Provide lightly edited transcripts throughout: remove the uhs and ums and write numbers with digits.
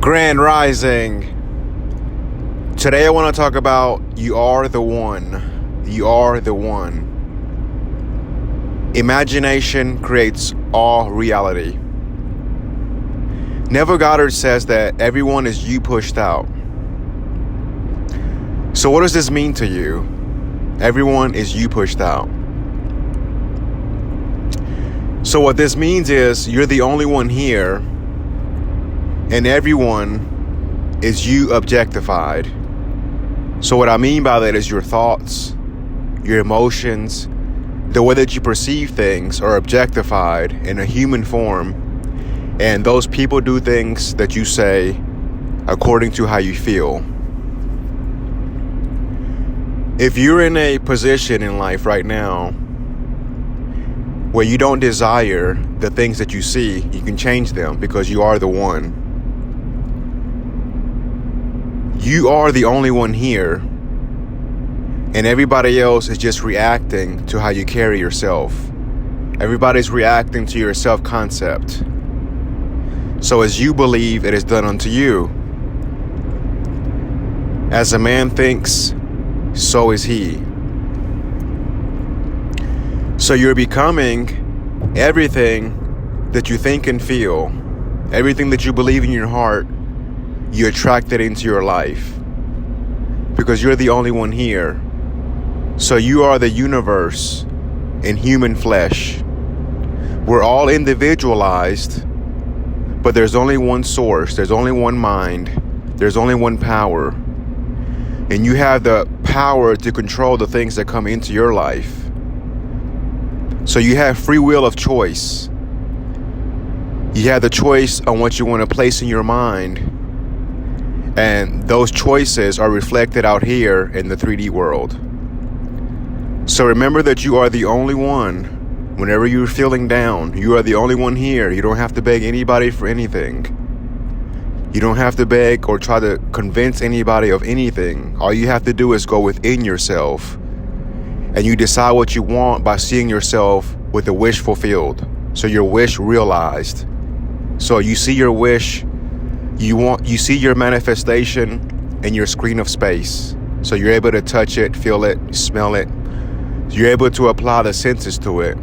Grand Rising. Today I want to talk about you are the one. You are the one. Imagination creates all reality. Neville Goddard says that everyone is you pushed out. So what does this mean to you? Everyone is you pushed out. So what this means is you're the only one here, and everyone is you objectified. So what I mean by that is your thoughts, your emotions, the way that you perceive things are objectified in a human form, and those people do things that you say according to how you feel. If you're in a position in life right now where you don't desire the things that you see, you can change them because you are the one. You are the only one here, and everybody else is just reacting to how you carry yourself. Everybody's reacting to your self-concept. So as you believe, it is done unto you. As a man thinks, so is he. So you're becoming everything that you think and feel, everything that you believe in your heart, you attract it into your life because you're the only one here. So you are the universe in human flesh. We're all individualized, but there's only one source, there's only one mind, there's only one power. And you have the power to control the things that come into your life. So you have free will of choice. You have the choice on what you want to place in your mind. And those choices are reflected out here in the 3D world. So remember that you are the only one. Whenever you're feeling down, you are the only one here. You don't have to beg anybody for anything. You don't have to beg or try to convince anybody of anything. All you have to do is go within yourself. And you decide what you want by seeing yourself with the wish fulfilled. So your wish realized. So you see your wish, you see your manifestation in your screen of space. So you're able to touch it, feel it, smell it. You're able to apply the senses to it.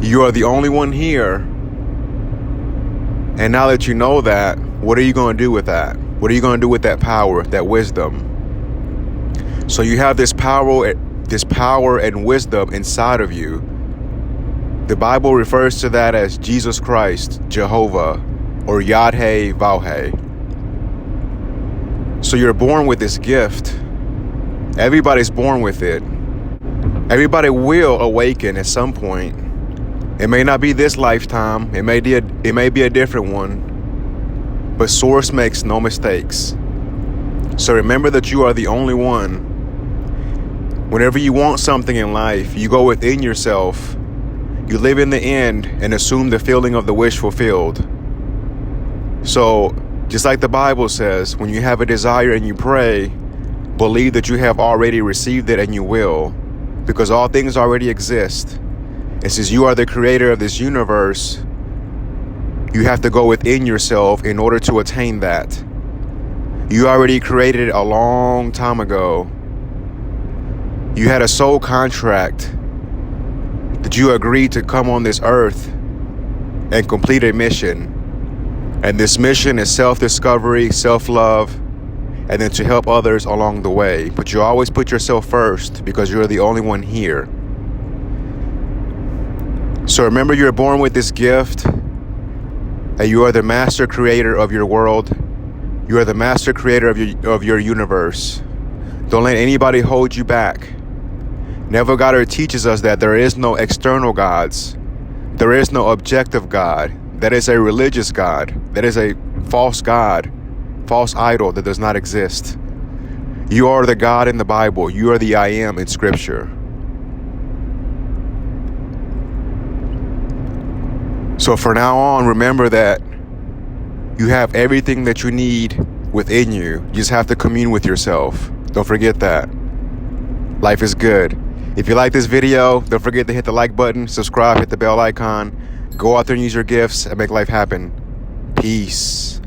You are the only one here. And now that you know that, what are you going to do with that? What are you going to do with that power, that wisdom? So you have this power and wisdom inside of you. The Bible refers to that as Jesus Christ, Jehovah, or Yad-He Vah-He. So you're born with this gift. Everybody's born with it. Everybody will awaken at some point. It may not be this lifetime. It may be a different one. But Source makes no mistakes. So remember that you are the only one. Whenever you want something in life, you go within yourself. You live in the end and assume the feeling of the wish fulfilled. So, just like the Bible says, when you have a desire and you pray, believe that you have already received it and you will, because all things already exist. And since you are the creator of this universe, you have to go within yourself in order to attain that. You already created it a long time ago. You had a soul contract that you agreed to come on this earth and complete a mission. And this mission is self-discovery, self-love, and then to help others along the way. But you always put yourself first because you're the only one here. So remember, you're born with this gift, and you are the master creator of your world. You are the master creator of your universe. Don't let anybody hold you back. Neville Goddard teaches us that there is no external gods. There is no objective God. That is a religious God. That is a false God, false idol that does not exist. You are the God in the Bible. You are the I am in Scripture. So for now on, remember that you have everything that you need within you. You just have to commune with yourself. Don't forget that. Life is good. If you like this video, don't forget to hit the like button, subscribe, hit the bell icon. Go out there and use your gifts and make life happen. Peace.